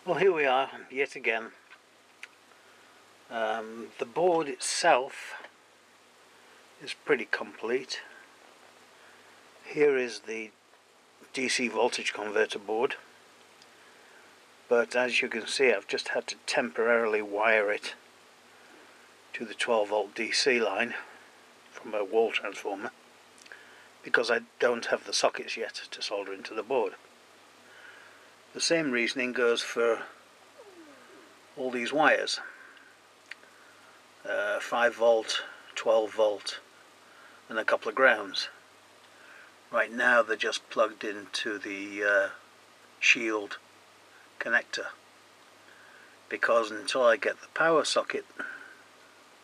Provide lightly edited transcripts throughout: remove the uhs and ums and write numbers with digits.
Well, here we are yet again. The board itself is pretty complete. Here is the DC voltage converter board, but as you can see, I've just had to temporarily wire it to the 12 volt DC line from a wall transformer because I don't have the sockets yet to solder into the board. The same reasoning goes for all these wires, 5 volt, 12 volt and a couple of grounds. Right now they're just plugged into the shield connector, because until I get the power socket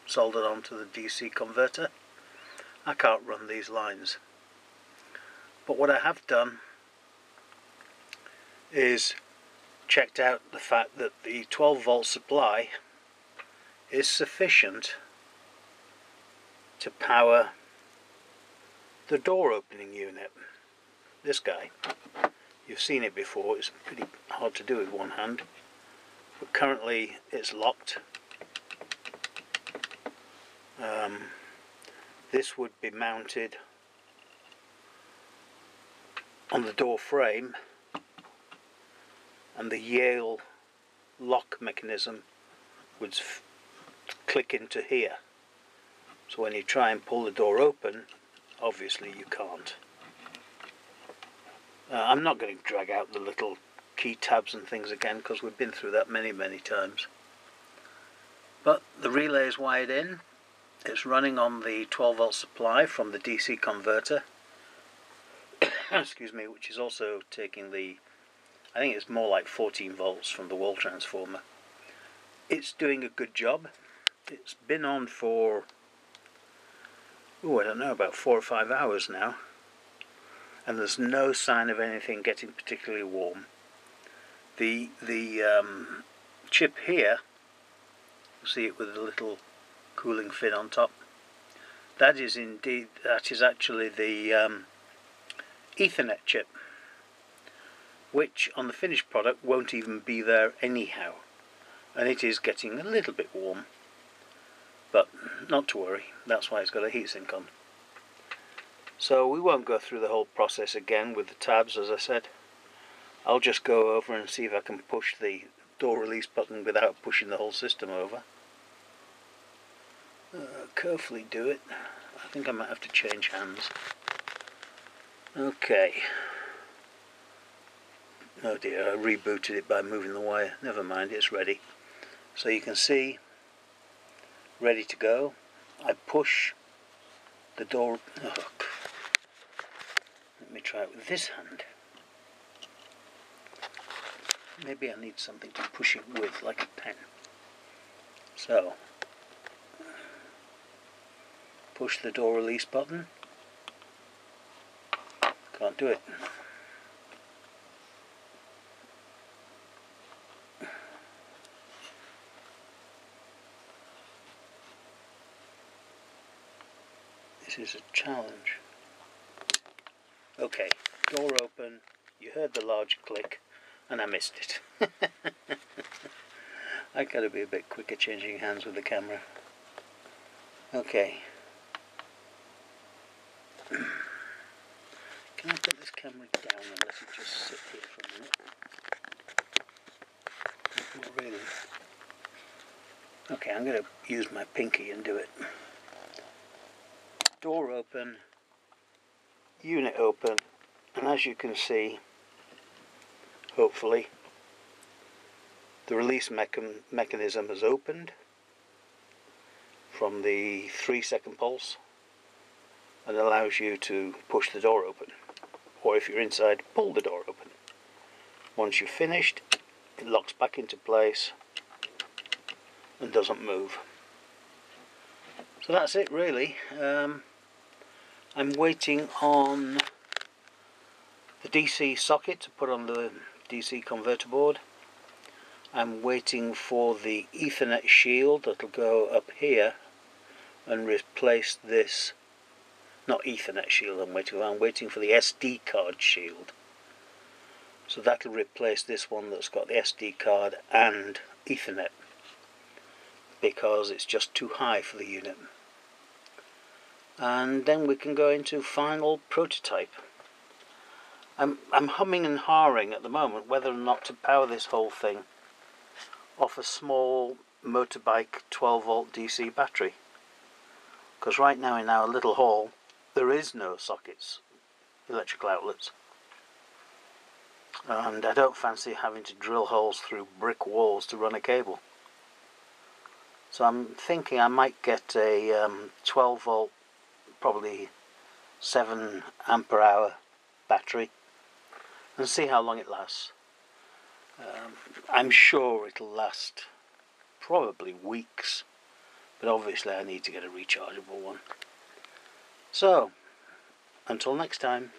soldered onto the DC converter I can't run these lines. But what I have done is checked out the fact that the 12 volt supply is sufficient to power the door opening unit. This guy, you've seen it before, it's pretty hard to do with one hand, but currently it's locked. This would be mounted on the door frame, and the Yale lock mechanism would click into here. So when you try and pull the door open, obviously you can't. I'm not going to drag out the little key tabs and things again because we've been through that many times. But the relay is wired in. It's running on the 12 volt supply from the DC converter excuse me, which is also taking the, I think it's more like 14 volts from the wall transformer. It's doing a good job. It's been on for, I don't know, about 4 or 5 hours now, and there's no sign of anything getting particularly warm. The chip here, you see it with a little cooling fin on top. That is actually the Ethernet chip, which on the finished product won't even be there anyhow, and it is getting a little bit warm, but not to worry, that's why it's got a heatsink on. So we won't go through the whole process again with the tabs. As I said, I'll just go over and see if I can push the door release button without pushing the whole system over. Carefully do it. I think I might have to change hands. Okay. Oh dear, I rebooted it by moving the wire. Never mind, it's ready. So you can see, ready to go. I push the door. Oh, let me try it with this hand. Maybe I need something to push it with, like a pen. So, push the door release button. Can't do it. This is a challenge. Okay, door open. You heard the large click, and I missed it. I gotta be a bit quicker changing hands with the camera. Okay. Can I put this camera down and let it just sit here for a minute? Not really. Okay, I'm going to use my pinky and do it. Door open, unit open, and as you can see, hopefully, the release mechanism has opened from the 3-second pulse and allows you to push the door open, or if you're inside, pull the door open. Once you've finished, it locks back into place and doesn't move. So that's it really. I'm waiting on the DC socket to put on the DC converter board. I'm waiting for the Ethernet shield that'll go up here and replace this, not Ethernet shield I'm waiting for the SD card shield. So that'll replace this one that's got the SD card and Ethernet, because it's just too high for the unit. And then we can go into final prototype. I'm humming and hawing at the moment whether or not to power this whole thing off a small motorbike 12 volt DC battery, because right now in our little hall there is no sockets, electrical outlets, and I don't fancy having to drill holes through brick walls to run a cable. So I'm thinking I might get a 12 volt, probably 7 ampere hour battery, and see how long it lasts. I'm sure it'll last probably weeks, but obviously I need to get a rechargeable one. So, until next time.